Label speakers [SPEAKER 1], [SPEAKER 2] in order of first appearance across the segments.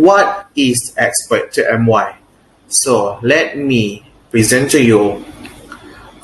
[SPEAKER 1] what is Xpert Tmy? So let me present to you.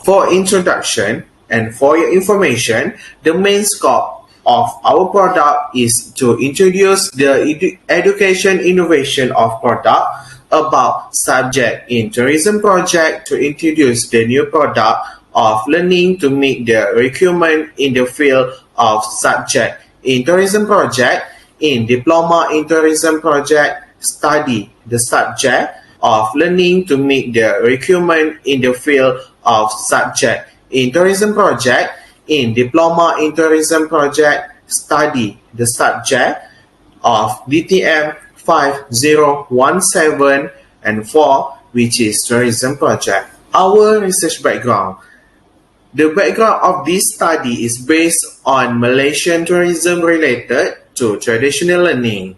[SPEAKER 1] For introduction and for your information, the main scope of our product is to introduce the education innovation of product about subject in tourism project, to introduce the new product of learning to meet the requirement in the field of subject in tourism project. In diploma in tourism project, study the subject of learning to meet the requirement in the field of subject in tourism project. In diploma in tourism project, study the subject of DTM 5017 and 4, which is tourism project. Our research background. The background of this study is based on Malaysian tourism related to traditional learning.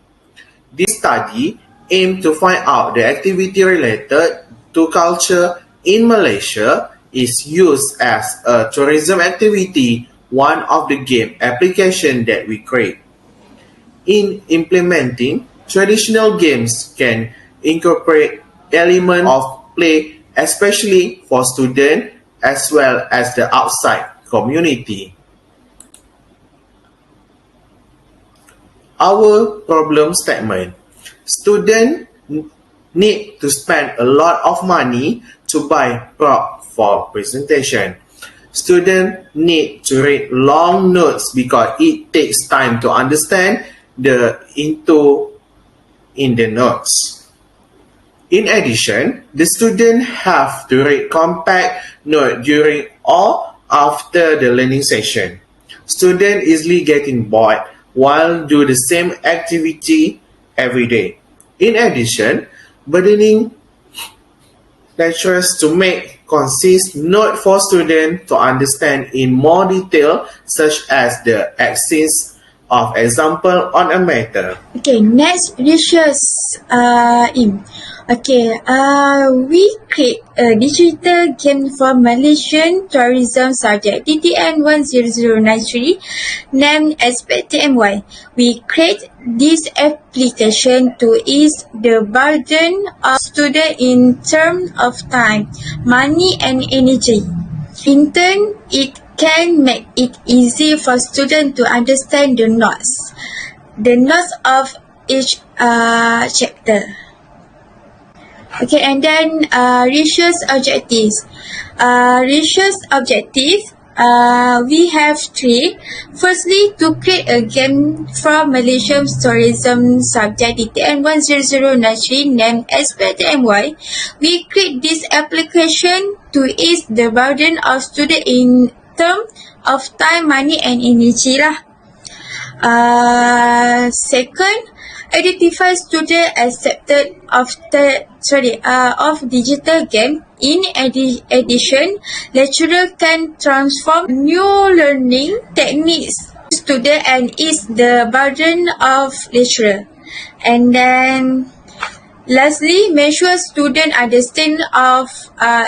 [SPEAKER 1] This study aimed to find out the activity related to culture in Malaysia is used as a tourism activity, one of the game application that we create. In implementing, traditional games can incorporate elements of play, especially for students as well as the outside community. Our problem statement. Students need to spend a lot of money to buy prop for presentation. Students need to read long notes because it takes time to understand the in the notes. In addition, the students have to read compact notes during or after the learning session. Students easily getting bored while do the same activity every day. In addition, burdening lecturers to make concise note for students to understand in more detail, such as the exchange of example on a matter.
[SPEAKER 2] Okay, next research we create a digital game for Malaysian tourism subject DTN 10093 named Xpert Tmy. We create this application to ease the burden of students in terms of time, money and energy. In turn, it can make it easy for students to understand the notes of each chapter. Okay, and then research objectives. We have 3. Firstly, to create a game from Malaysian tourism subject DTN 10093 named Xpert Tmy. We create this application to ease the burden of students in terms of time, money and energy Second, identify student accepted of digital game. In addition, lecturer can transform new learning techniques to student and ease the burden of lecturer. And then lastly, make sure student understand of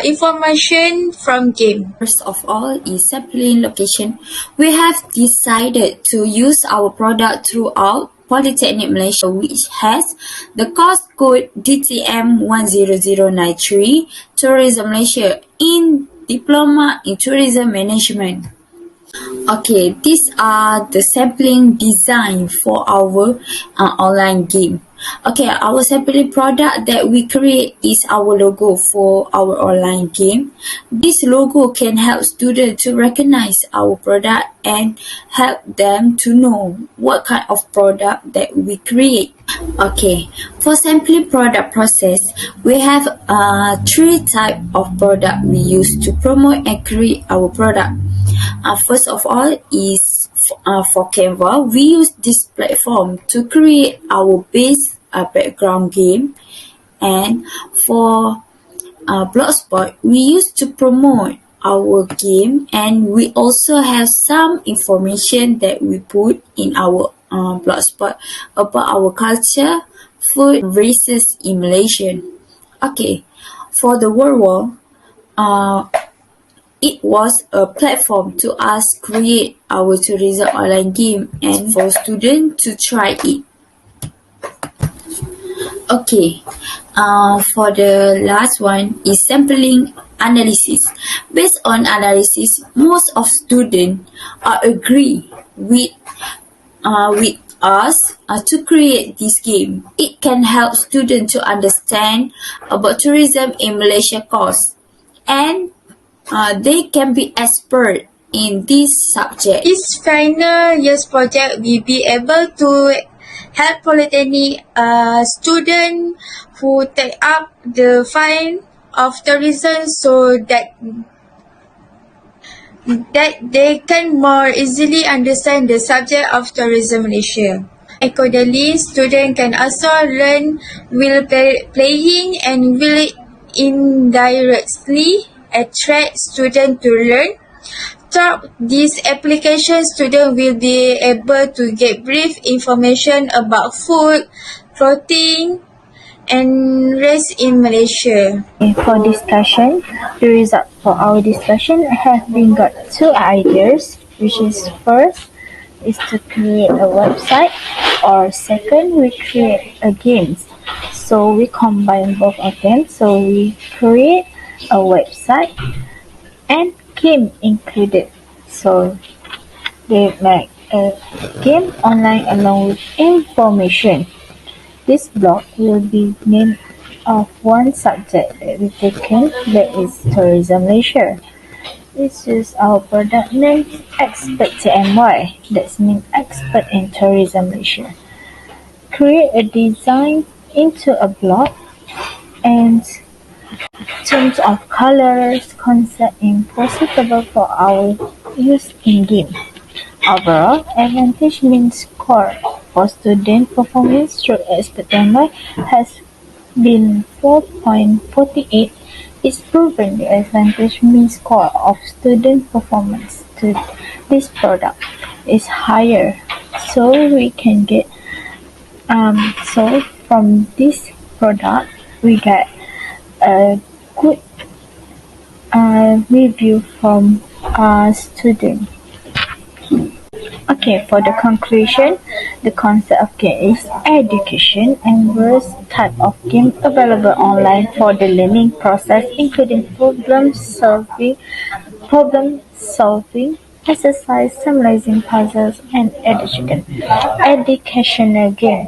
[SPEAKER 2] information from game.
[SPEAKER 3] First of all is sampling location. We have decided to use our product throughout Polytechnic Malaysia, which has the course code DTM 10093 Tourism Malaysia in Diploma in Tourism Management. Okay, these are the sampling design for our online game. Okay, our sampling product that we create is our logo for our online game. This logo can help students to recognize our product and help them to know what kind of product that we create. Okay, for sampling product process, we have 3 types of product we use to promote and create our product. First of all is for Canva. We use this platform to create our base background game, and for Blogspot we use to promote our game, and we also have some information that we put in our Blogspot about our culture, food, races in Malaysia. Okay, for the World War, it was a platform to us create our tourism online game and for students to try it. Okay, for the last one is sampling analysis. Based on analysis, most of students agree with us to create this game. It can help students to understand about tourism in Malaysia course, and they can be expert in this subject.
[SPEAKER 2] This final year's project will be able to help Polytechnic students who take up the field of tourism so that they can more easily understand the subject of tourism Malaysia. Accordingly, students can also learn while playing and will indirectly attract students to learn. Through this application, students will be able to get brief information about food, clothing, and rest in Malaysia.
[SPEAKER 4] For discussion, the result for our discussion have been got two ideas, which is first is to create a website, or second we create a game. So we combine both of them. So we create a website and game included. So they make a game online along with information. This blog will be named of one subject that we taken, that is tourism Malaysia. This is our product name, Xpert Tmy. That means expert in tourism Malaysia. Create a design into a blog and terms of colors, concept impossible for our use in game. Overall, advantage means score for student performance through Xpert Tmy has been 4.48. It's proven the advantage mean score of student performance to this product is higher, so we can get so from this product we get a good review from our student. Okay, for the conclusion, the concept of game is education and various type of game available online for the learning process, including problem solving, exercise, summarizing puzzles, and educational game.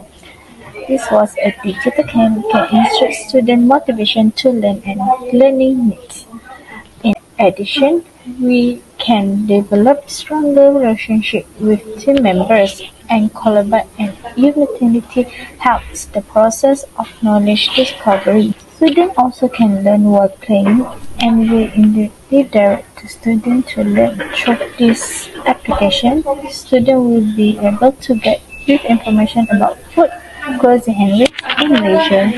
[SPEAKER 4] This was a digital game can instruct student motivation to learn and learning needs. In addition, we can develop stronger relationship with team members and collaborate, and unity helps the process of knowledge discovery. Students also can learn while playing, and we indirectly direct the student to learn. Through this application, students will be able to get brief information about food, clothing, and rest in Malaysia.